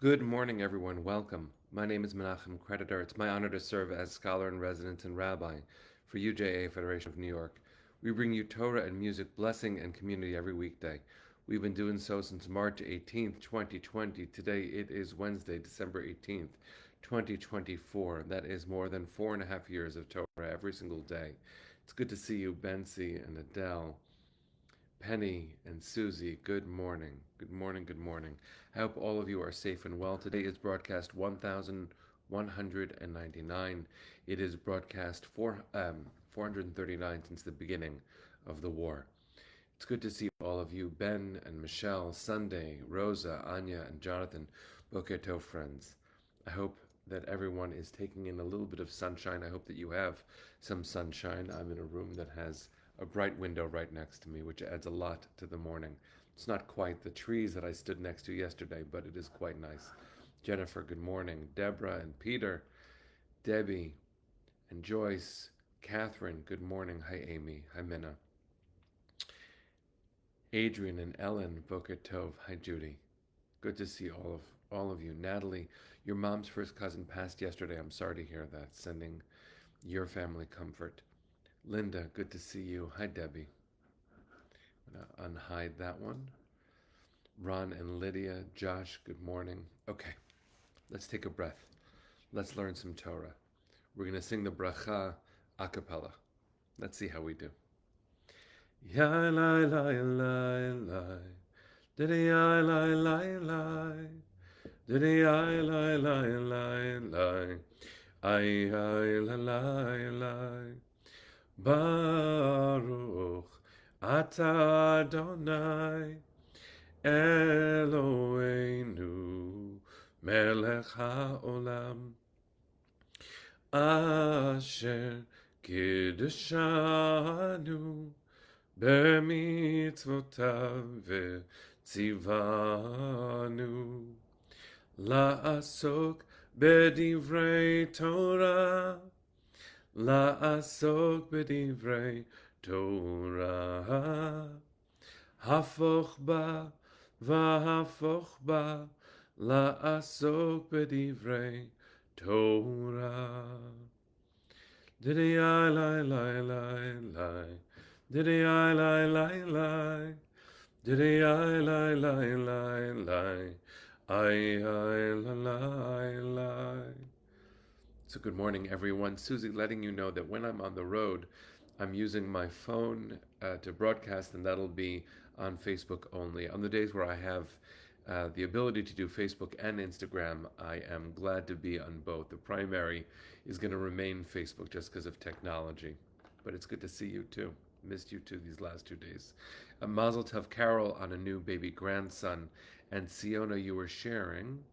Good morning, everyone. Welcome. My name is Menachem Creditor. It's my honor to serve as scholar in residence and rabbi for UJA Federation of New York. We bring you Torah and music, blessing, and community every weekday. We've been doing so since March 18th, 2020. Today it is Wednesday, December 18th, 2024. That is more than 4.5 years of Torah every single day. It's good to see you, Bensi and Adele. Penny and Susie, good morning. Good morning, good morning. I hope all of you are safe and well. Today is broadcast 1199. It is broadcast 439 since the beginning of the war. It's good to see all of you, Ben and Michelle, Sunday, Rosa, Anya, and Jonathan. Boker Tov, friends. I hope that everyone is taking in a little bit of sunshine. I hope that you have some sunshine. I'm in a room that has a bright window right next to me, which adds a lot to the morning. It's not quite the trees that I stood next to yesterday, but it is quite nice. Jennifer, good morning. Deborah and Peter, Debbie and Joyce, Catherine, good morning. Hi, Amy. Hi, Minna. Adrian and Ellen, Boker Tov. Hi, Judy. Good to see all of you. Natalie, your mom's first cousin passed yesterday. I'm sorry to hear that. Sending your family comfort. Linda, good to see you. Hi, Debbie. I'm going to unhide that one. Ron and Lydia, Josh, good morning. Okay, let's take a breath. Let's learn some Torah. We're going to sing the bracha a cappella. Let's see how we do. Ya lai lai lai lai, diddy I lai lai lai, diddy I lai lai lai lai, I lai lai lai. Baruch Atah Adonai Eloheinu Melech HaOlam Asher Kiddushanu B'mitzvotav V'tzivanu La'asok B'divrei Torah La'asok b'divrei Torah, hafoch ba v'hafoch ba, la'asok b'divrei Torah. Diddy I lai lai lai lai, diddy I lai lai lai, diddy I lai lai lai lai, I lai lai. So good morning, everyone. Susie letting you know that when I'm on the road, I'm using my phone to broadcast, and that'll be on Facebook only. On the days where I have the ability to do Facebook and Instagram, I am glad to be on both. The primary is going to remain Facebook just because of technology. But it's good to see you too. Missed you too these last 2 days. A Mazel Tov Carol on a new baby grandson. And Siona, you were sharing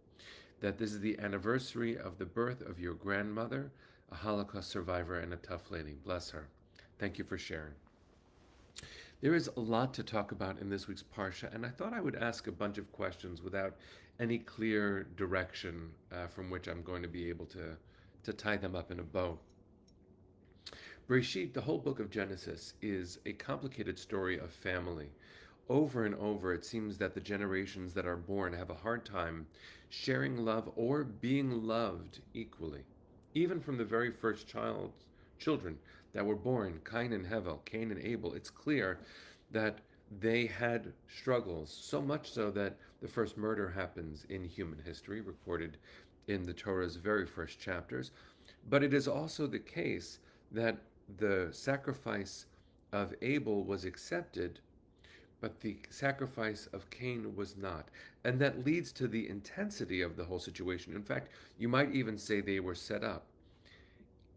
that this is the anniversary of the birth of your grandmother, a Holocaust survivor and a tough lady. Bless her. Thank you for sharing. There is a lot to talk about in this week's Parsha, and I thought I would ask a bunch of questions without any clear direction from which I'm going to be able to tie them up in a bow. Bereshit, the whole book of Genesis, is a complicated story of family. Over and over, it seems that the generations that are born have a hard time sharing love or being loved equally. Even from the very first children that were born, Cain and Hevel, Cain and Abel, it's clear that they had struggles, so much so that the first murder happens in human history, recorded in the Torah's very first chapters. But it is also the case that the sacrifice of Abel was accepted, but the sacrifice of Cain was not. And that leads to the intensity of the whole situation. In fact, you might even say they were set up.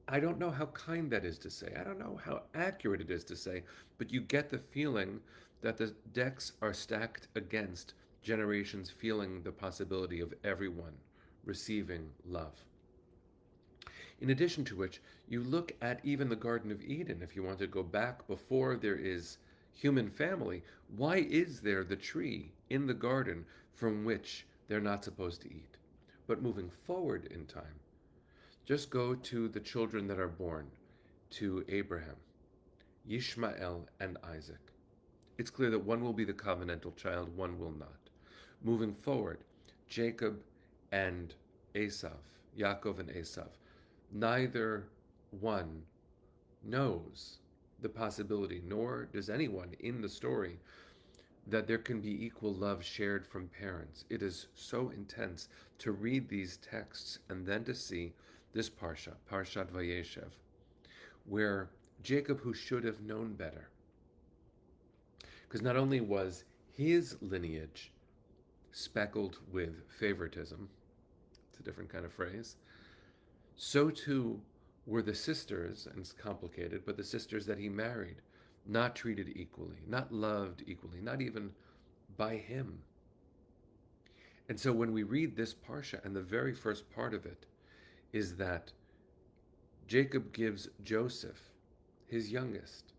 I don't know how kind that is to say. I don't know how accurate it is to say, but you get the feeling that the decks are stacked against generations feeling the possibility of everyone receiving love. In addition to which, you look at even the Garden of Eden, if you want to go back before there is human family, why is there the tree in the garden from which they're not supposed to eat? But moving forward in time, just go to the children that are born to Abraham, Yishmael, and Isaac. It's clear that one will be the covenantal child, one will not. Moving forward, Jacob and Esav, Yaakov and Esav. Neither one knows the possibility, nor does anyone in the story, that there can be equal love shared from parents. It is so intense to read these texts and then to see this parsha, Parshat Vayeshev, where Jacob, who should have known better, because not only was his lineage speckled with favoritism, it's a different kind of phrase, so too were the sisters, and it's complicated, but the sisters that he married, not treated equally, not loved equally, not even by him. And so when we read this parsha, and the very first part of it is that Jacob gives Joseph, his youngest,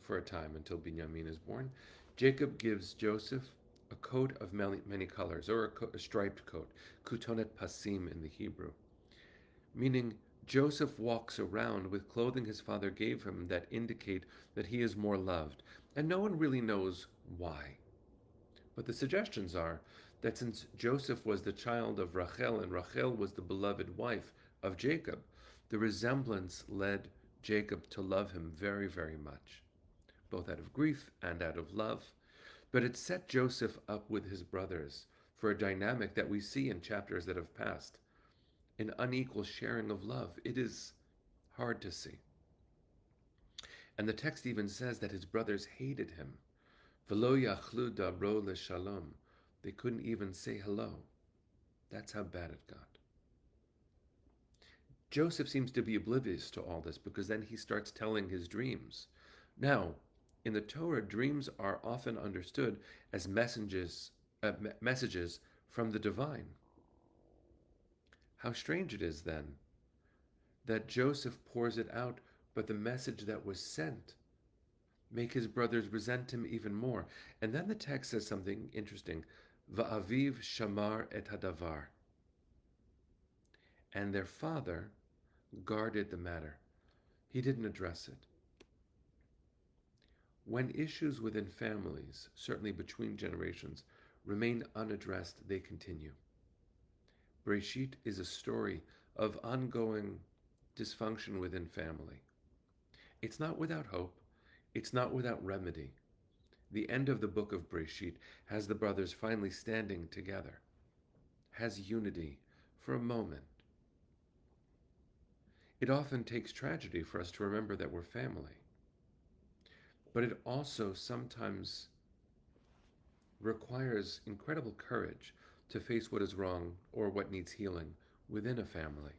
for a time until Binyamin is born, Jacob gives Joseph a coat of many colors, or a striped coat, kutonet pasim in the Hebrew, meaning Joseph walks around with clothing his father gave him that indicate that he is more loved, and no one really knows why. But the suggestions are that since Joseph was the child of Rachel and Rachel was the beloved wife of Jacob, the resemblance led Jacob to love him very, very much, both out of grief and out of love. But it set Joseph up with his brothers for a dynamic that we see in chapters that have passed, an unequal sharing of love. It is hard to see. And the text even says that his brothers hated him. V'lo yachlu dabro leshalom. They couldn't even say hello. That's how bad it got. Joseph seems to be oblivious to all this because then he starts telling his dreams. Now, in the Torah, dreams are often understood as messages from the divine. How strange it is then that Joseph pours it out, but the message that was sent make his brothers resent him even more. And then the text says something interesting. Va'aviv shamar et hadavar. And their father guarded the matter. He didn't address it. When issues within families, certainly between generations, remain unaddressed, they continue. Breshit is a story of ongoing dysfunction within family. It's not without hope. It's not without remedy. The end of the book of Breshit has the brothers finally standing together, has unity for a moment. It often takes tragedy for us to remember that we're family. But it also sometimes requires incredible courage to face what is wrong or what needs healing within a family.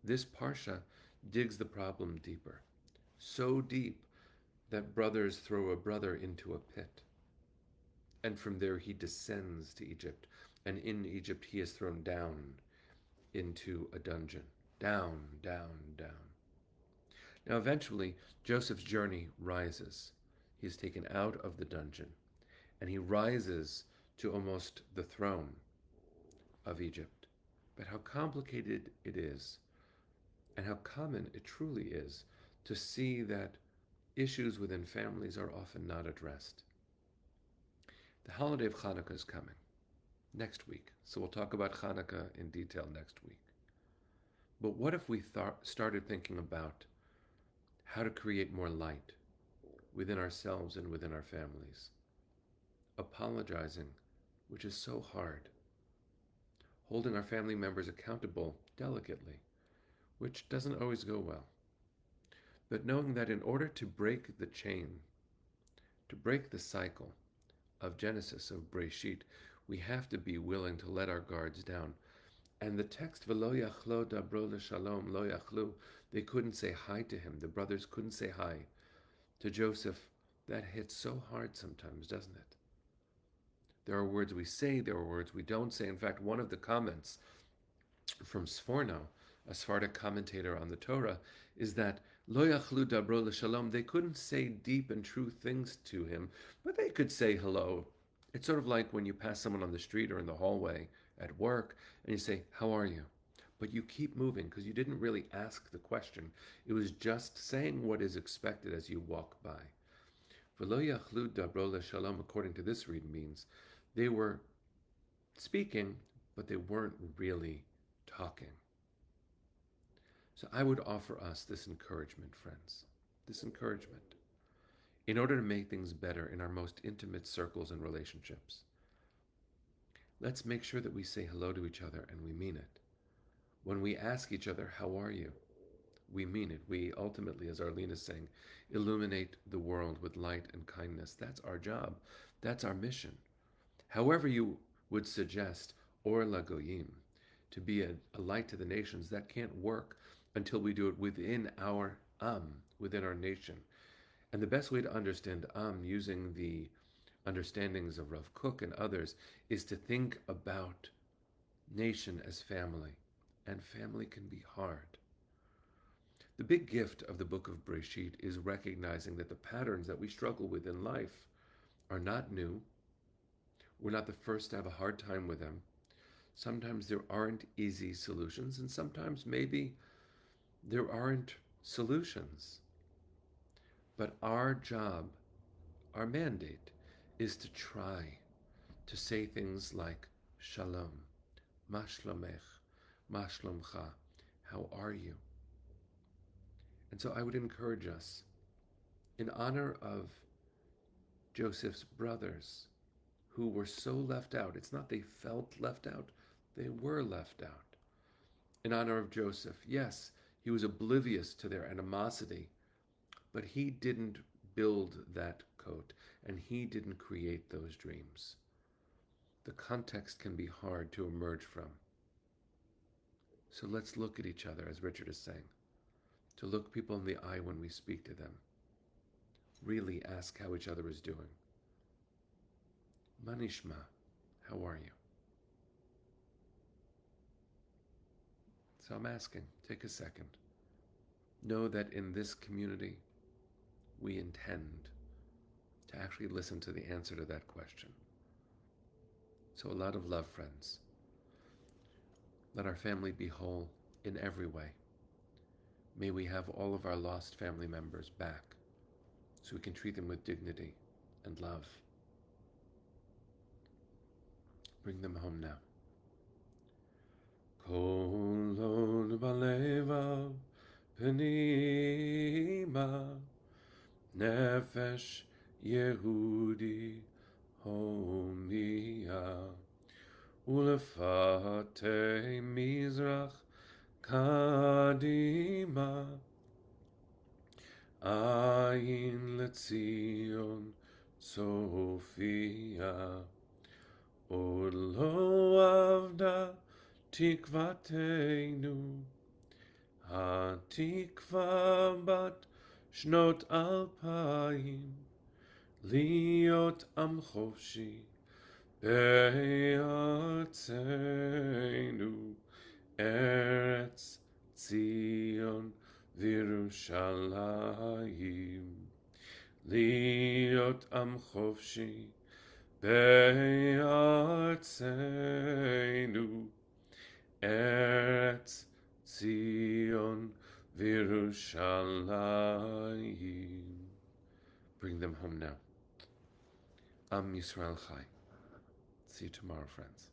This parsha digs the problem deeper, so deep that brothers throw a brother into a pit. And from there he descends to Egypt, and in Egypt he is thrown down into a dungeon. Down, down, down. Now eventually Joseph's journey rises. He is taken out of the dungeon, and he rises to almost the throne of Egypt. But how complicated it is, and how common it truly is, to see that issues within families are often not addressed. The holiday of Hanukkah is coming next week, so we'll talk about Hanukkah in detail next week. But what if we started thinking about how to create more light within ourselves and within our families? Apologizing, which is so hard. Holding our family members accountable delicately, which doesn't always go well. But knowing that in order to break the chain, to break the cycle of Genesis, of Breshit, we have to be willing to let our guards down. And the text, V'lo yachlo dabro l'shalom, lo yachlu, they couldn't say hi to him. The brothers couldn't say hi to Joseph. That hits so hard sometimes, doesn't it? There are words we say, there are words we don't say. In fact, one of the comments from Sforno, a Sephardic commentator on the Torah, is that Lo yachlu dabro l'shalom, they couldn't say deep and true things to him, but they could say hello. It's sort of like when you pass someone on the street or in the hallway at work and you say, how are you? But you keep moving because you didn't really ask the question. It was just saying what is expected as you walk by. V'lo yachlu dabro l'shalom, according to this read, means they were speaking, but they weren't really talking. So I would offer us this encouragement, friends, this encouragement. In order to make things better in our most intimate circles and relationships, let's make sure that we say hello to each other and we mean it. When we ask each other, how are you? We mean it. We ultimately, as Arlene is saying, illuminate the world with light and kindness. That's our job. That's our mission. However, you would suggest Or Lagoyim to be a light to the nations, that can't work until we do it within our within our nation. And the best way to understand using the understandings of Rav Kook and others is to think about nation as family. And family can be hard. The big gift of the book of Breshit is recognizing that the patterns that we struggle with in life are not new. We're not the first to have a hard time with them. Sometimes there aren't easy solutions, and sometimes maybe there aren't solutions. But our job, our mandate, is to try to say things like Shalom, Ma Shlomech, Ma Shlomcha, how are you? And so I would encourage us, in honor of Joseph's brothers who were so left out, it's not they felt left out, they were left out. In honor of Joseph, yes, he was oblivious to their animosity, but he didn't build that coat and he didn't create those dreams. The context can be hard to emerge from. So let's look at each other, as Richard is saying, to look people in the eye when we speak to them. Really ask how each other is doing. Manishma, how are you? So I'm asking, take a second. Know that in this community, we intend to actually listen to the answer to that question. So a lot of love, friends. Let our family be whole in every way. May we have all of our lost family members back so we can treat them with dignity and love. Bring them home now. Kolon balevav penima nefesh Yehudi homia ulefate mizrach kadima ayin letzion Sophia עוד לא עבדה תקוותנו, התקווה בת שנות 2000, להיות עם חופשי בארצנו, ארץ ציון וירושלים, להיות עם חופשי בארצנו, ארץ ציון וירושלים. Bring them home now. Am Yisrael Chai. See you tomorrow, friends.